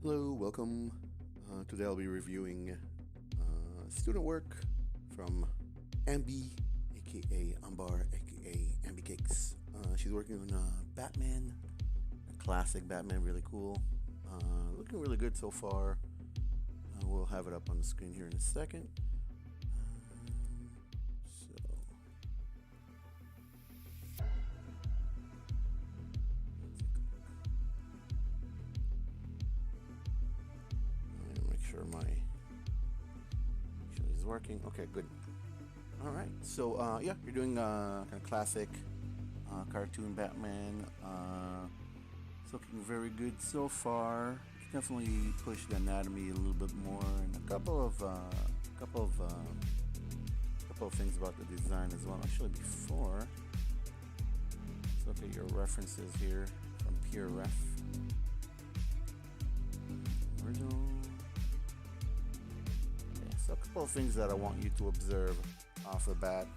Hello, welcome. Today I'll be reviewing student work from Ambi, aka Ambar, aka Ambi Cakes. She's working on Batman, a classic Batman, really cool. Looking really good so far. We'll have it up on the screen here in a second. Make sure it's working. Okay, good. All right. So yeah, you're doing kind of classic cartoon Batman. It's looking very good so far. Definitely push the anatomy a little bit more, and a couple of things about the design as well. Actually, before, let's look at your references here from Pure Ref. Original. Okay, so a couple of things that I want you to observe off the bat.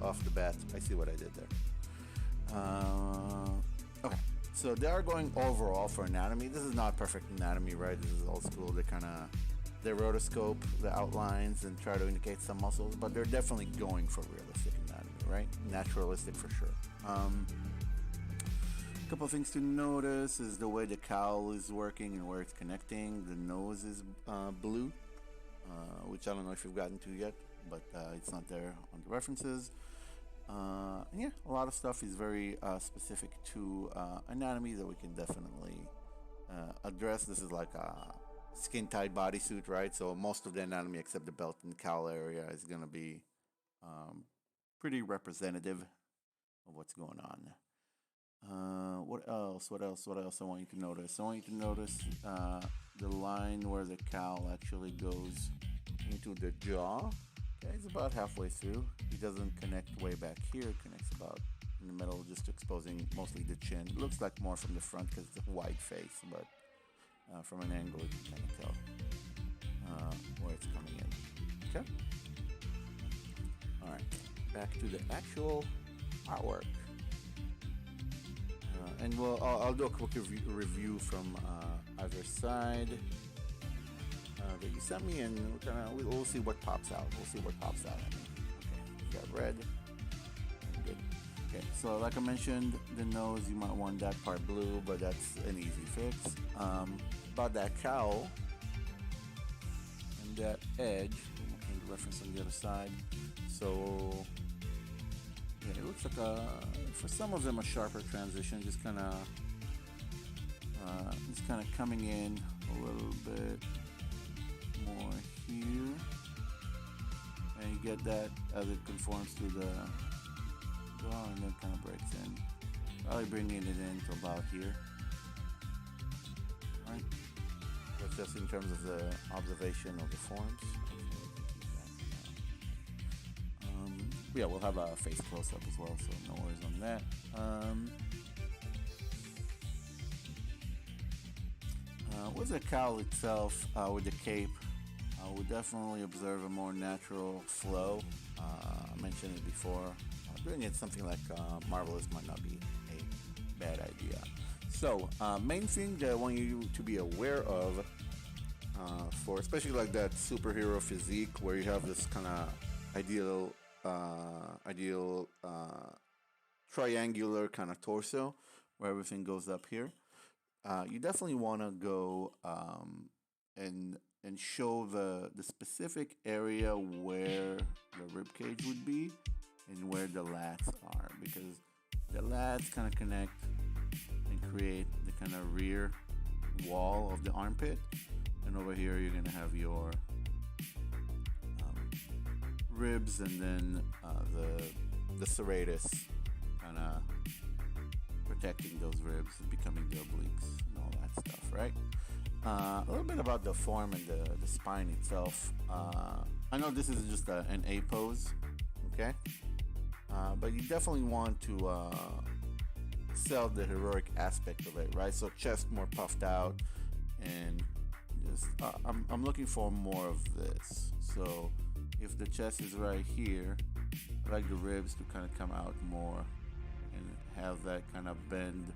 Off the bat, I see what I did there. Okay. So they are going overall for anatomy. This is not perfect anatomy, right? This is old school. They rotoscope the outlines and try to indicate some muscles, but they're definitely going for realistic anatomy, right? Naturalistic for sure. A couple of things to notice is the way the cowl is working and where it's connecting. The nose is blue, which I don't know if you've gotten to yet, but it's not there on the references. And yeah, a lot of stuff is very specific to anatomy that we can definitely address. This is like a skin-tight bodysuit, right? So most of the anatomy except the belt and cowl area is going to be pretty representative of what's going on. What else? What else I want you to notice? I want you to notice the line where the cowl actually goes into the jaw. Okay, it's about halfway through. It doesn't connect way back here. It connects about in the middle, just exposing mostly the chin. It looks like more from the front because it's a wide face, but from an angle you can kind of tell where it's coming in. Okay? Alright, back to the actual artwork. And I'll do a quick review from either side that you sent me, and we'll see what pops out. Okay, we got red. Good. Okay, so like I mentioned, the nose, you might want that part blue, but that's an easy fix. About that cowl and that edge, I'm looking the reference on the other side. So yeah, it looks like for some of them a sharper transition, just kind of coming in a little bit more here, and you get that as it conforms to the jaw, and then kind of breaks in. Probably bringing it in to about here. All right, that's just in terms of the observation of the forms. Yeah, we'll have a face close-up as well, so no worries on that. With the cowl itself, with the cape, we definitely observe a more natural flow. I mentioned it before. Doing it something like Marvelous might not be a bad idea. So, main thing that I want you to be aware of, for especially like that superhero physique where you have this kind of ideal triangular kind of torso where everything goes up here. You definitely want to go and show the specific area where the rib cage would be and where the lats are, because the lats kind of connect and create the kind of rear wall of the armpit, and over here you're gonna have your ribs, and then the serratus kind of protecting those ribs and becoming the obliques and all that stuff, right? A little bit about the form and the spine itself. I know this is just an A pose, okay? But you definitely want to sell the heroic aspect of it, right? So chest more puffed out, and just I'm looking for more of this. So if the chest is right here, I like the ribs to kind of come out more and have that kind of bend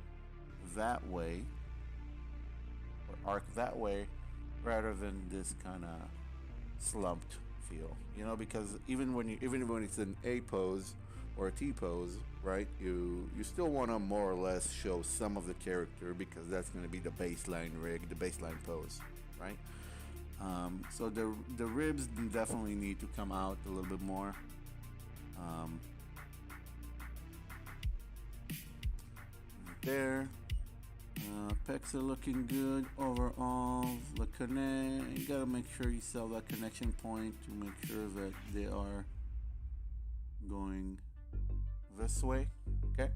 that way, or arc that way rather than this kind of slumped feel, you know, because even when it's an A pose or a T pose, right, you still want to more or less show some of the character because that's going to be the baseline rig, the baseline pose, right? So the ribs definitely need to come out a little bit more. There. Pecs are looking good overall. The connect, you gotta make sure you sell that connection point to make sure that they are going this way. Okay.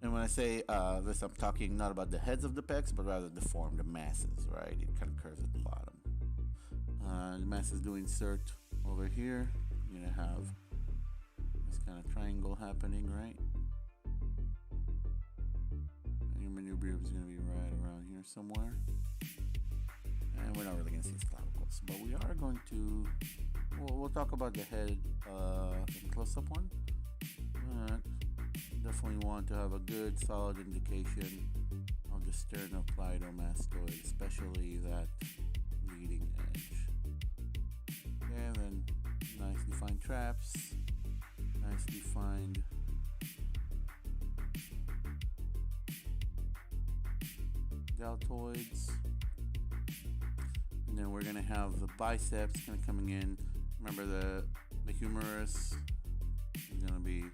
And when I say this, I'm talking not about the heads of the pecs, but rather the form, the masses, right? It kind of curves at the bottom. The masses do insert over here. You're gonna have this kind of triangle happening, right? Rib is going to be right around here somewhere, and we're not really going to see its clavicles, but we are going to we'll talk about the head in close-up one. Definitely want to have a good solid indication of the sternocleidomastoid, especially that leading edge. Okay, and then nice defined traps, nice defined deltoids, and then we're gonna have the biceps kind of coming in. Remember the humerus is gonna be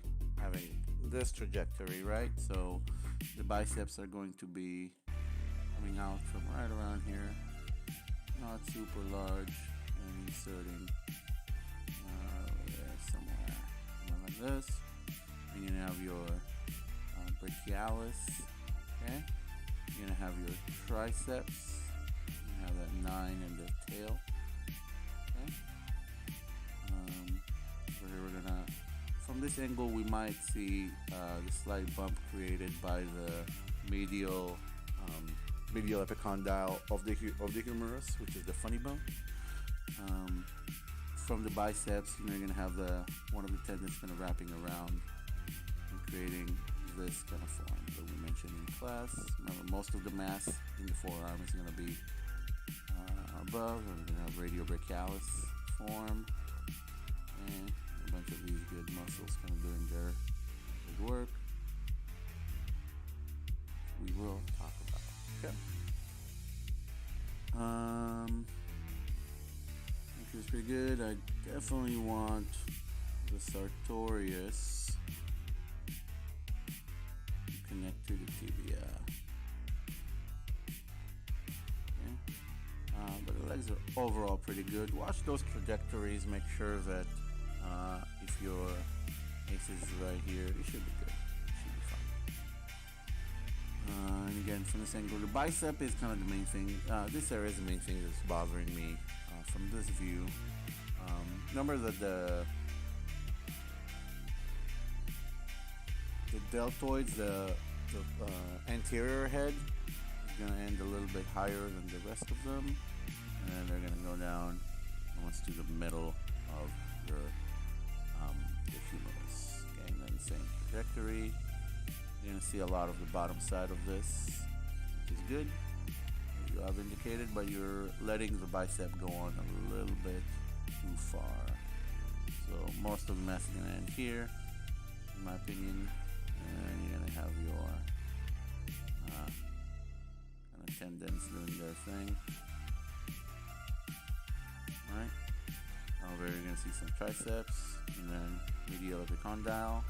having this trajectory, right? So the biceps are going to be coming out from right around here, not super large, and inserting there somewhere, like this. And you're gonna have your brachialis, okay? You're gonna have your triceps. You have that 9 in the tail. Okay. Over here we're gonna, from this angle, we might see the slight bump created by the medial epicondyle of the humerus, which is the funny bone. From the biceps, you're gonna have one of the tendons kind of wrapping around and creating this kind of form that we mentioned in class. Remember, most of the mass in the forearm is going to be above, and we're going to have radiobrachialis form, and a bunch of these good muscles kind of doing their good work. We will talk about. Okay. Which is pretty good. I definitely want the Sartorius connect to the tibia. Okay. But the legs are overall pretty good. Watch those trajectories. Make sure that if your ace is right here, it should be good. It should be fine. And again, from this angle, the bicep is kind of the main thing. This area is the main thing that's bothering me from this view. Remember that the deltoids, the anterior head is going to end a little bit higher than the rest of them, and they're going to go down almost to the middle of your the humerus. Okay, and then same trajectory. You're going to see a lot of the bottom side of this, which is good. You have indicated, but you're letting the bicep go on a little bit too far. So most of the mass is going to end here, in my opinion. And you're going to have your kind of tendons doing their thing. Alright. Over here you're going to see some triceps, and then medial epicondyle.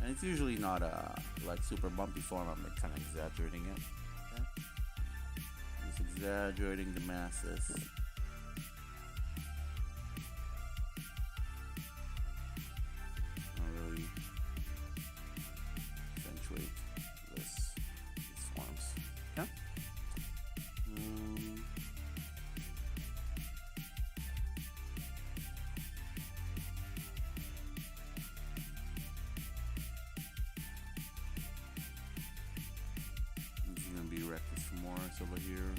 And it's usually not a like super bumpy form. I'm kind of exaggerating it. Okay? Just exaggerating the masses. These forms. Yeah. This is gonna be rectus femoris over here.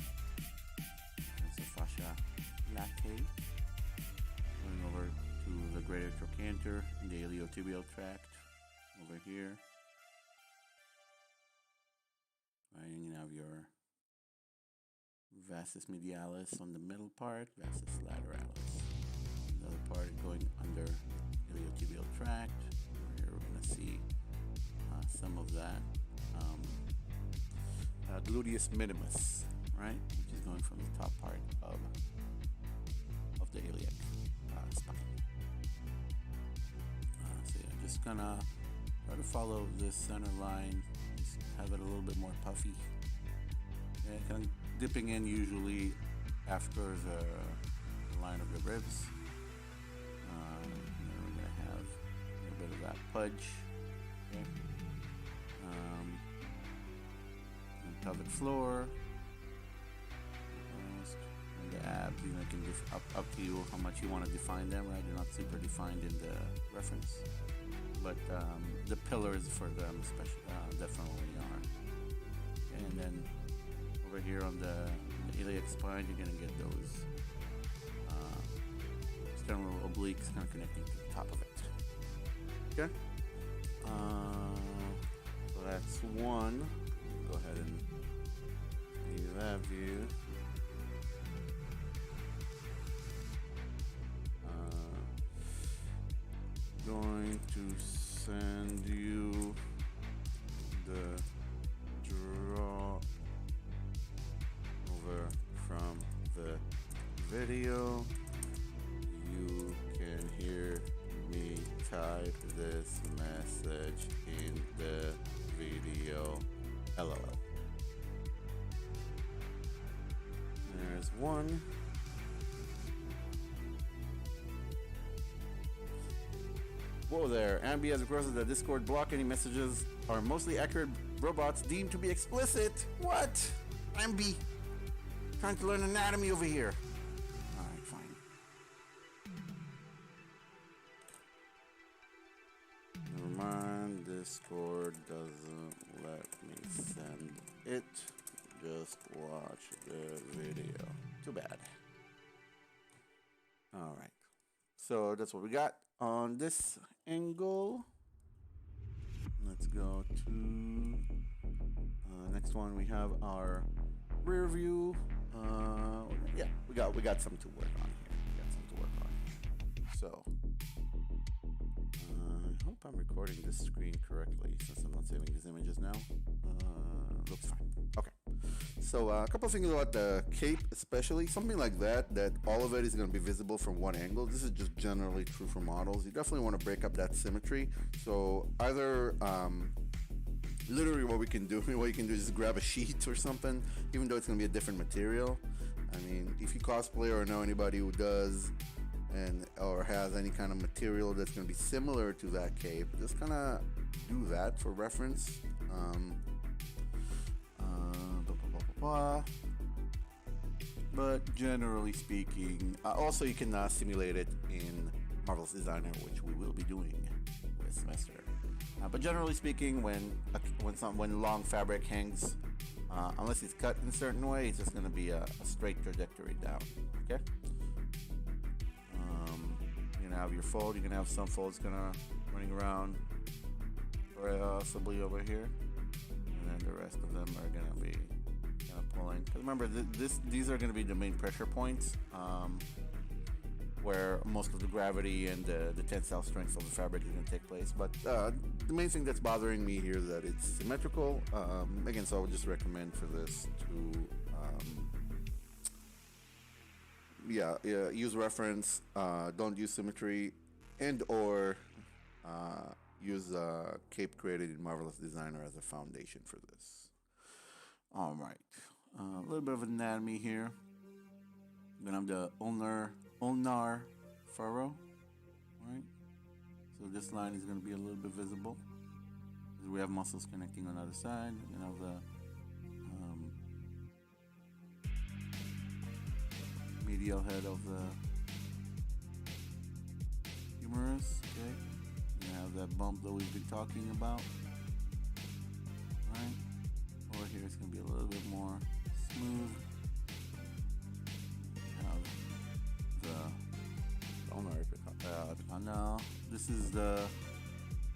There's the fascia latae. Going over to the greater trochanter and the iliotibial tract over here. Right, and you have your vastus medialis on the middle part, vastus lateralis. Another part going under iliotibial tract. Here we're going to see some of that. Gluteus minimus, right, which is going from the top part of the iliac spine. So yeah, just gonna try to follow this center line, just have it a little bit more puffy. Yeah, kind of dipping in usually after the line of the ribs. And then we're gonna have a little bit of that pudge. Okay. Pelvic floor, and the abs. You know, you can just up to you how much you want to define them. Right, they're not super defined in the reference, but the pillars for them, especially, definitely are. Okay, and then over here on the iliac spine, you're gonna get those external obliques kind of connecting to the top of it. Okay, so that's one. Go ahead and see that view. Going to send you the draw over from the video. You can hear me type this message in the video. LOL. There's one. Whoa there. Ambi has requested that Discord block any messages are mostly accurate robots deemed to be explicit. What? Ambi. Trying to learn anatomy over here. Alright, fine. Never mind. Discord doesn't let me send it. Just watch the video. Too bad. Alright. So that's what we got on this angle. Let's go to next one. We have our rear view. Yeah, we got some to work on here. So I hope I'm recording this screen correctly since I'm not saving these images now. Looks fine. Okay. So a couple of things about the cape, especially something like that all of it is going to be visible from one angle. This is just generally true for models. You definitely want to break up that symmetry. So either literally what you can do is just grab a sheet or something, even though it's going to be a different material. I mean, if you cosplay or know anybody who does or has any kind of material that's going to be similar to that cape, just kind of do that for reference. But generally speaking, also you can simulate it in Marvelous Designer, which we will be doing this semester. But generally speaking, when long fabric hangs, unless it's cut in a certain way, it's just going to be a straight trajectory down. Okay. You're gonna have your fold. You're gonna have some folds running around, possibly over here, and then the rest of them are gonna be kind of pulling. Because remember, these are gonna be the main pressure points, where most of the gravity and the tensile strength of the fabric is gonna take place. But the main thing that's bothering me here is that it's symmetrical. Again, so I would just recommend for this to use reference, don't use symmetry, and or use cape created in Marvelous Designer as a foundation for this. All right, a little bit of anatomy here. We're gonna have the ulnar furrow, right? So this line is gonna be a little bit visible because we have muscles connecting on the other side. We're gonna have the medial head of the humerus, okay? You have that bump that we've been talking about, right? Over here it's gonna be a little bit more smooth. Have the ulnar epicondyle. This is the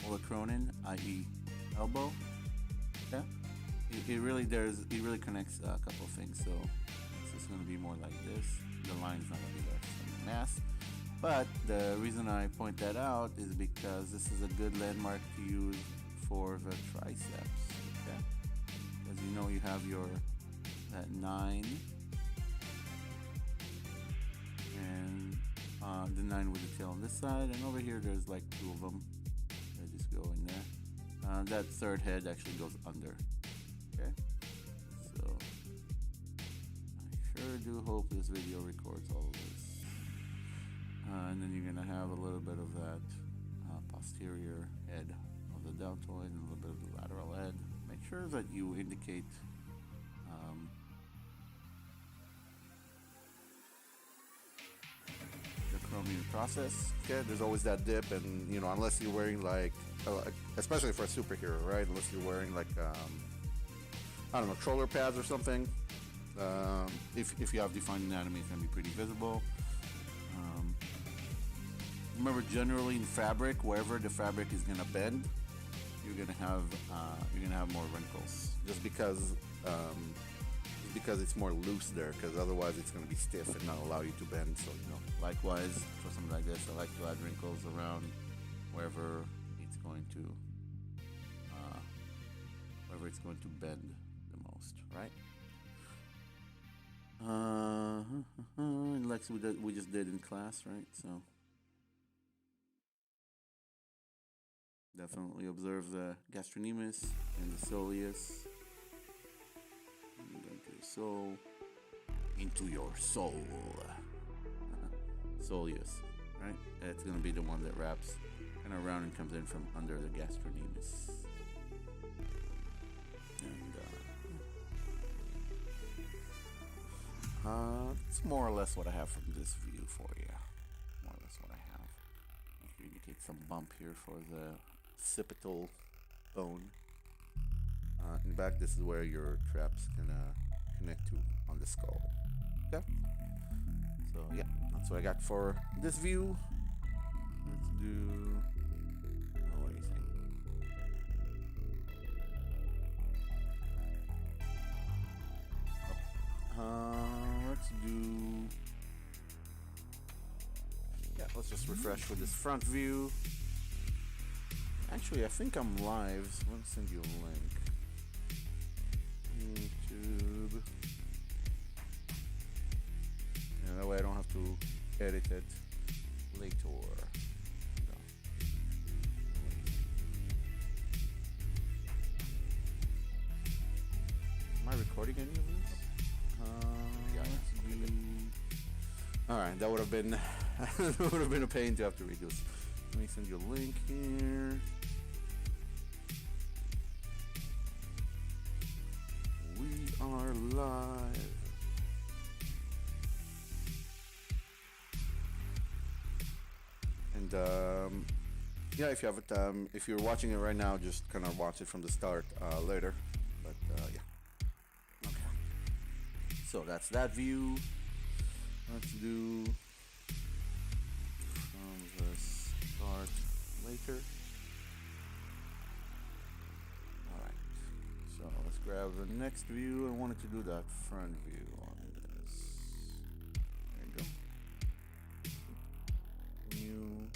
olecranon, i.e., elbow. Yeah, it really connects a couple of things. So this is going to be more like this. The line's not going to be there in the mass. But the reason I point that out is because this is a good landmark to use for the triceps. Okay, as you know, you have that 9 and the 9 with the tail on this side, and over here there's like 2 of them. They just go in there. That third head actually goes under. Okay, so I sure do hope this video records all of this. And then you're gonna have a little bit of that posterior head of the deltoid and a little bit of the lateral head. Make sure that you indicate the chromium process. Okay, there's always that dip, and you know, unless you're wearing like, especially for a superhero, right? Unless you're wearing like, I don't know, shoulder pads or something. If you have defined anatomy, it's gonna be pretty visible. Remember, generally in fabric, wherever the fabric is gonna bend, you're gonna have more wrinkles. Just because it's more loose there. Because otherwise, it's gonna be stiff and not allow you to bend. So you know, likewise for something like this, I like to add wrinkles around wherever it's going to bend the most, right? Like we just did in class, right? So. Definitely observe the gastrocnemius and the soleus. Into your soul. Into your soul. Soleus, right? That's going to be the one that wraps kind of around and comes in from under the gastrocnemius. And it's more or less what I have from this view for you. More or less what I have. You indicate some bump here for the occipital bone. In back, this is where your traps can connect to on the skull. Okay. So yeah, that's what I got for this view. Let's do. Oh, what do you think? Let's do. Yeah, let's just refresh with this front view. Actually, I think I'm live, so let me send you a link. YouTube. Yeah, that way I don't have to edit it later. No. Am I recording any of this? Alright, that would have been a pain to have to redo. Let me send you a link here. We are live. And yeah, if you have it, if you're watching it right now, just kind of watch it from the start later. But yeah. Okay. So that's that view. Let's do from the start later. Alright, so let's grab the next view. I wanted to do that front view on this. There you go. New.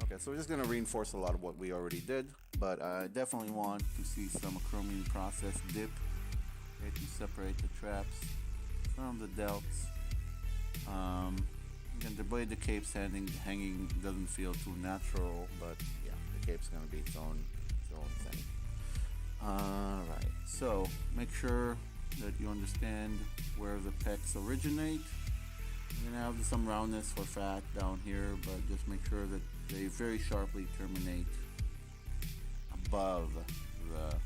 Okay, so we're just going to reinforce a lot of what we already did, but I definitely want to see some chromium process dip, okay, to separate the traps from the delts. And the way the cape's hanging doesn't feel too natural, but yeah, the cape's gonna be its own thing. Alright, so make sure that you understand where the pecs originate. You're gonna have some roundness for fat down here, but just make sure that they very sharply terminate above the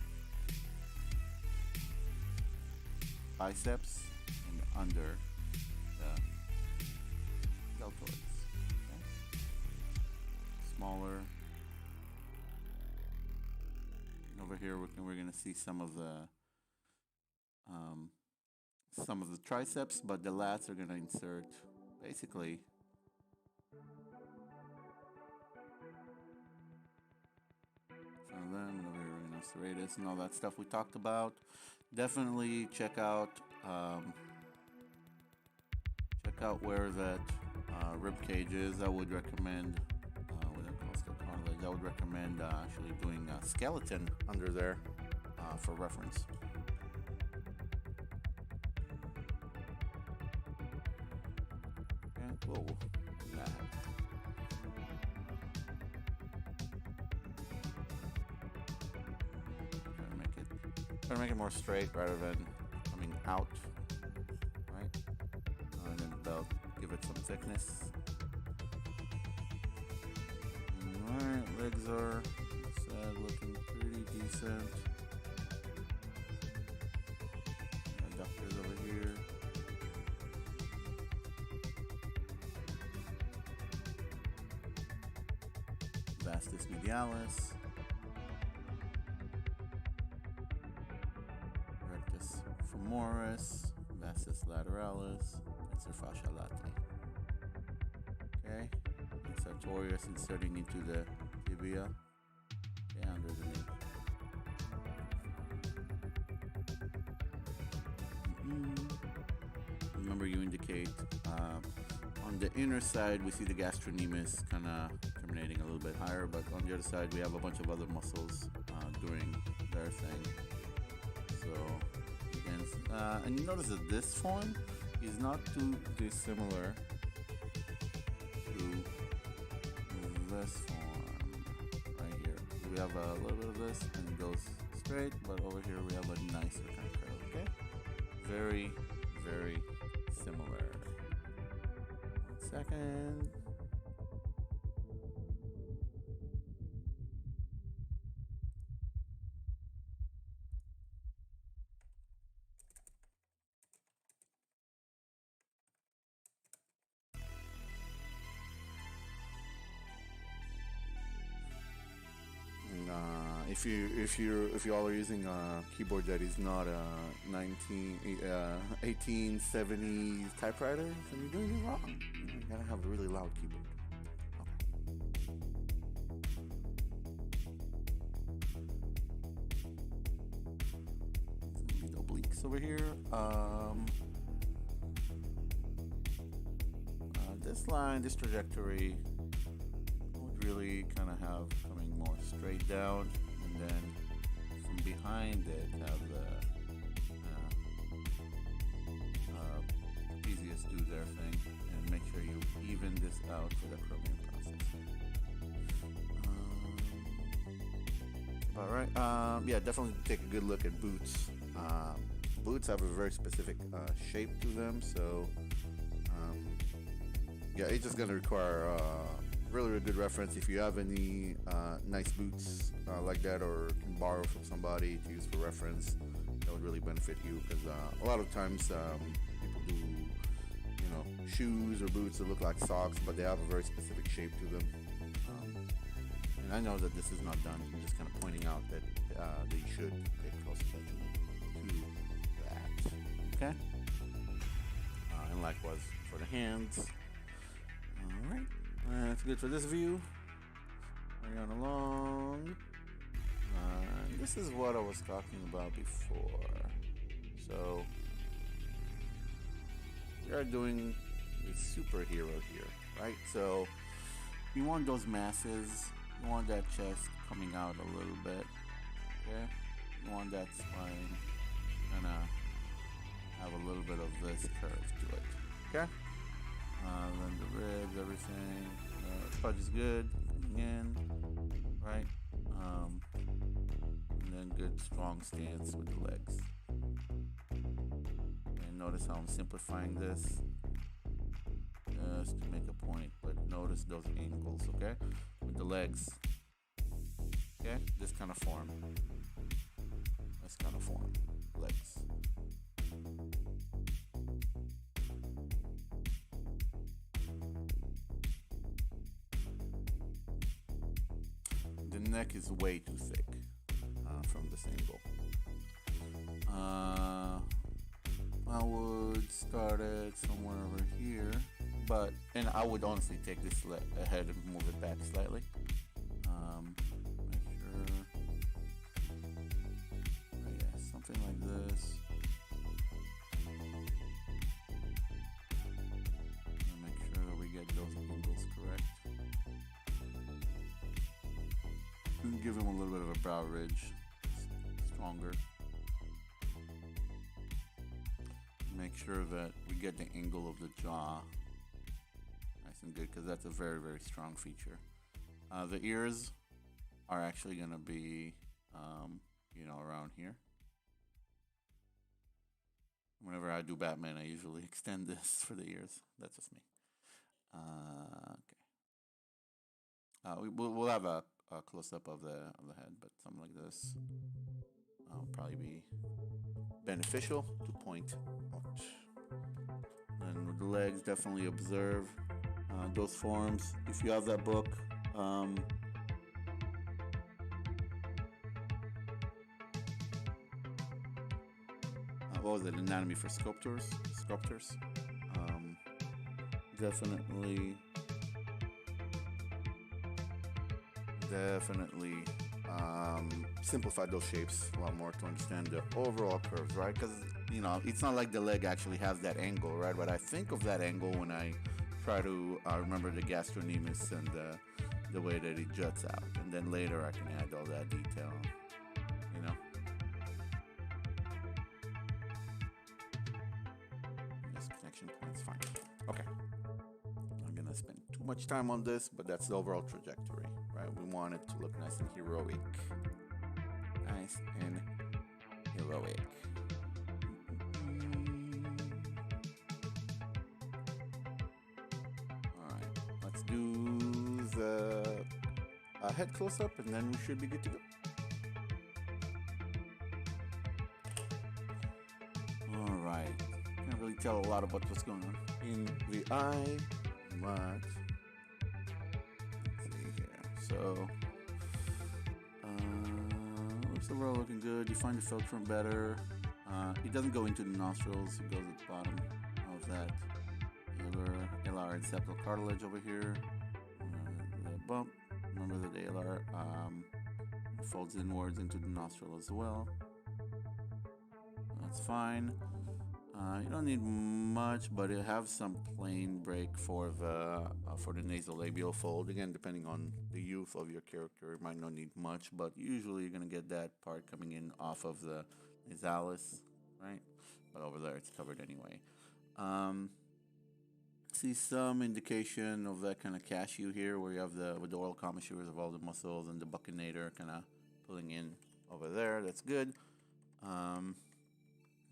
biceps and under the deltoids. Okay? Smaller. And over here, we're going to see some of the triceps, but the lats are going to insert basically some of them. And over here, we're going to serratus and all that stuff we talked about. Definitely check out um, check out where that rib cage is. I would recommend, within coastal cartilage, I would recommend actually doing a skeleton under there for reference. Okay, whoa, nah. Try to make it more straight rather than coming out, right? And then that'll give it some thickness. Alright, legs are looking pretty decent. Adductors over here. Vastus medialis. Rectus femoris. Vastus lateralis. Tensor fascia latae. Okay. And Sartorius inserting into the tibia. Okay, under the knee. Remember, you indicate on the inner side we see the gastrocnemius kind of terminating a little bit higher, but on the other side we have a bunch of other muscles doing their thing. So again, and you notice that this form is not too dissimilar to this form right here. We have a little bit of this and it goes straight, but over here we have a nicer kind of curl. Okay, very, very similar. 1 second. If you all are using a keyboard that is not a 1870s typewriter, then you're doing it wrong. You gotta have a really loud keyboard. Okay. The obliques over here. This line, this trajectory, would really kind of have coming more straight down. And then from behind it have the easiest do their thing and make sure you even this out for the chromium process. Alright, yeah, definitely take a good look at boots. Boots have a very specific shape to them, so yeah, it's just going to require really good reference. If you have any nice boots like that, or can borrow from somebody to use for reference, that would really benefit you, because a lot of times people do, you know, shoes or boots that look like socks, but they have a very specific shape to them. And I know that this is not done. I'm just kind of pointing out that you should pay close attention to that. Okay? And likewise for the hands. Alright. That's good for this view. Carry on along. This is what I was talking about before. So we are doing a superhero here, right? So you want those masses, you want that chest coming out a little bit, okay? You want that spine kind of have a little bit of this curve to it, okay? Then the ribs, everything. Pudge is good, coming in, right? And then good strong stance with the legs. And notice how I'm simplifying this just to make a point, but notice those angles, okay? With the legs, okay? This kind of form. This kind of form, legs. The neck is way too thick from this angle. I would start it somewhere over here, and I would honestly take this ahead and move it back slightly. Make sure, yeah, something like this. Give him a little bit of a brow ridge, stronger. Make sure that we get the angle of the jaw nice and good, because that's a very, very strong feature. The ears are actually going to be, around here. Whenever I do Batman, I usually extend this for the ears. That's just me. Okay. We'll have a close up of the head, but something like this will probably be beneficial to point out. And with the legs, definitely observe those forms. If you have that book, what was it? Anatomy for Sculptors. Definitely simplify those shapes a lot more to understand the overall curves, right? Because it's not like the leg actually has that angle, right? But I think of that angle when I try to remember the gastrocnemius and the way that it juts out, and then later I can add all that detail. This connection point's fine. Okay. I'm gonna spend too much time on this, but that's the overall trajectory, right? We want it to look nice and heroic. Nice and heroic. Alright, let's do the head close up, and then we should be good to go. Alright, can't really tell a lot about what's going on in the eye, but let's see here. So, looks overall looking good. You find the filtrum better. It doesn't go into the nostrils, it goes at the bottom of that alar and septal cartilage over here. The bump, remember that the alar folds inwards into the nostril as well. That's fine. You don't need much, but it have some plain break for the nasolabial fold. Again, depending on the youth of your character, it might not need much, but usually you're gonna get that part coming in off of the nasalis, right? But over there, it's covered anyway. See some indication of that kind of cashew here, where you have with the oral commissures of all the muscles and the buccinator kind of pulling in over there. That's good.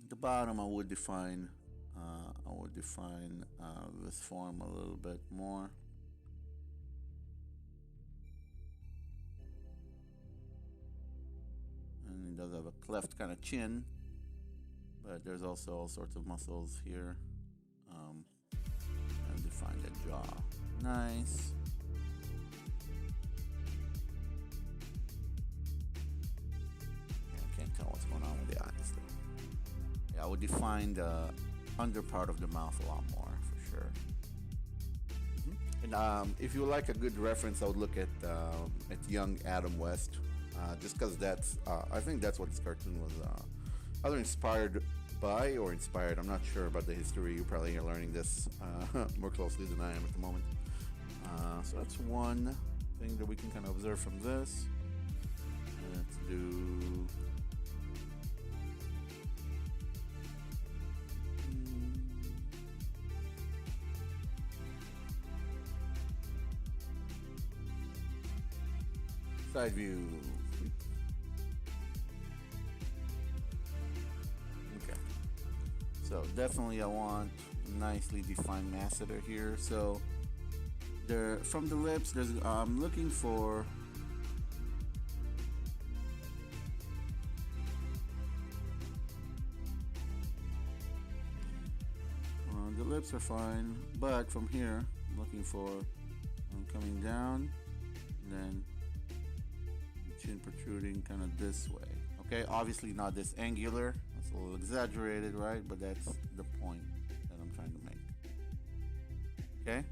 The bottom, I would define this form a little bit more. And it does have a cleft kind of chin, but there's also all sorts of muscles here. And define the jaw. Nice. Yeah, I can't tell what's going on with the eyes though. Yeah, I would define the under part of the mouth a lot more for sure. And if you like a good reference, I would look at young Adam West, just because I think that's what his cartoon was either inspired by or inspired. I'm not sure about the history. You probably are learning this more closely than I am at the moment. So that's one thing that we can kind of observe from this. Let's do. Side view. Okay. So definitely I want nicely defined masseter here. So there, from the lips, I'm looking for the lips are fine, but from here I'm looking for coming down, and then chin protruding kind of this way. Okay, obviously not this angular, that's a little exaggerated, right? But that's the point that I'm trying to make. Okay,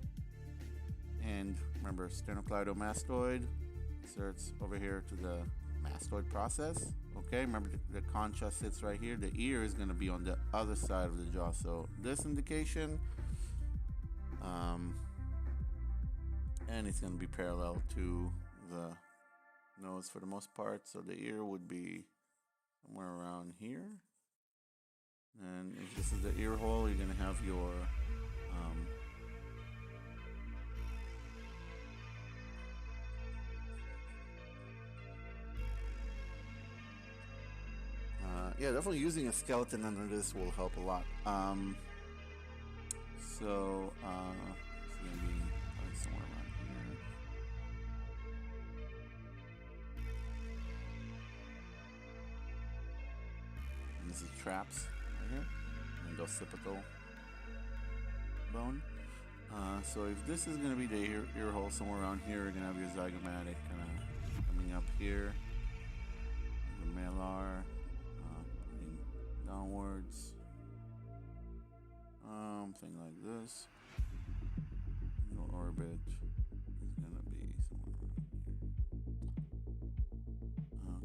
and remember, sternocleidomastoid inserts over here to the mastoid process. Okay, remember the concha sits right here. The ear is going to be on the other side of the jaw, so this indication, and it's going to be parallel to the nose for the most part. So the ear would be somewhere around here. And if this is the ear hole, you're gonna have your yeah, definitely using a skeleton under this will help a lot. So it's gonna be probably somewhere around here. And this is traps right here, and occipital bone. So if this is gonna be the ear hole somewhere around here, you're gonna have your zygomatic kind of coming up here, your malar. Downwards, thing like this. Your orbit is gonna be somewhere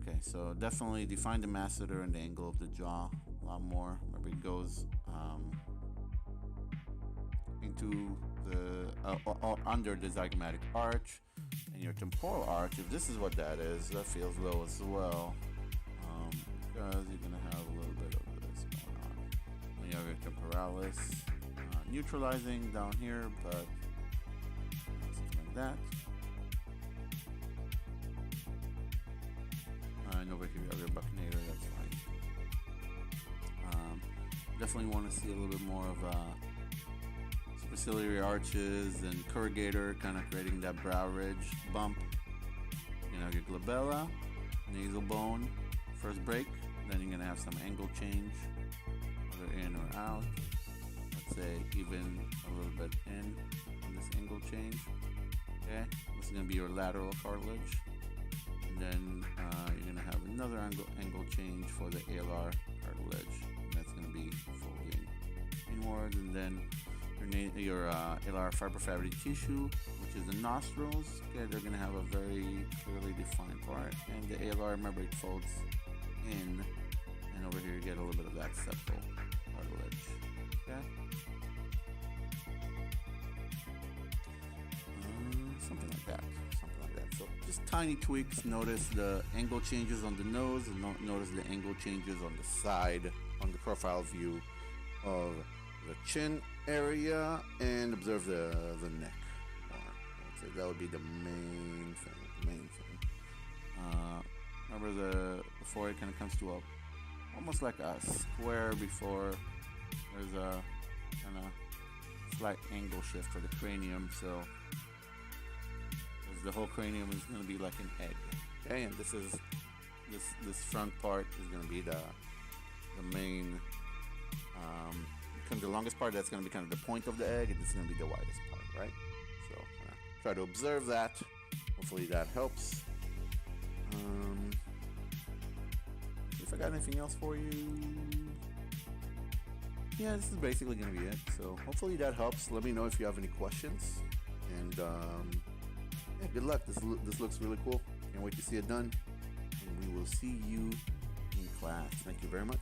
here. Okay, so definitely define the masseter and the angle of the jaw a lot more. Maybe it goes into the under the zygomatic arch and your temporal arch. If this is what that is, that feels low as well, because you're gonna have a little bit of you have your temporalis neutralizing down here, but something like that. And over here you have your buccinator, that's fine. Definitely want to see a little bit more of superciliary arches and corrugator, kind of creating that brow ridge bump. You know, your glabella, nasal bone, first break, then you're going to have some angle change. In or out, let's say even a little bit in this angle change. Okay, this is going to be your lateral cartilage, and then you're going to have another angle change for the alar cartilage. That's going to be folding inward, and then your alar fibrofatty tissue, which is the nostrils. Okay, they're going to have a very clearly defined part, and the alar, remember, it folds in, and over here you get a little bit of that septal cartilage. Okay. Something like that. Something like that. So just tiny tweaks. Notice the angle changes on the nose, and notice the angle changes on the side, on the profile view of the chin area, and observe the neck more. So that would be the main thing. Remember the forehead kind of comes to a almost like a square before there's a kind of slight angle shift for the cranium. So the whole cranium is going to be like an egg. Okay, and this front part is going to be the main kind of the longest part. That's going to be kind of the point of the egg, and this is going to be the widest part, right? So try to observe that. Hopefully that helps. If I got anything else for you, yeah, this is basically going to be it. So hopefully that helps. Let me know if you have any questions, and yeah, good luck. This looks really cool. Can't wait to see it done, and we will see you in class. Thank you very much.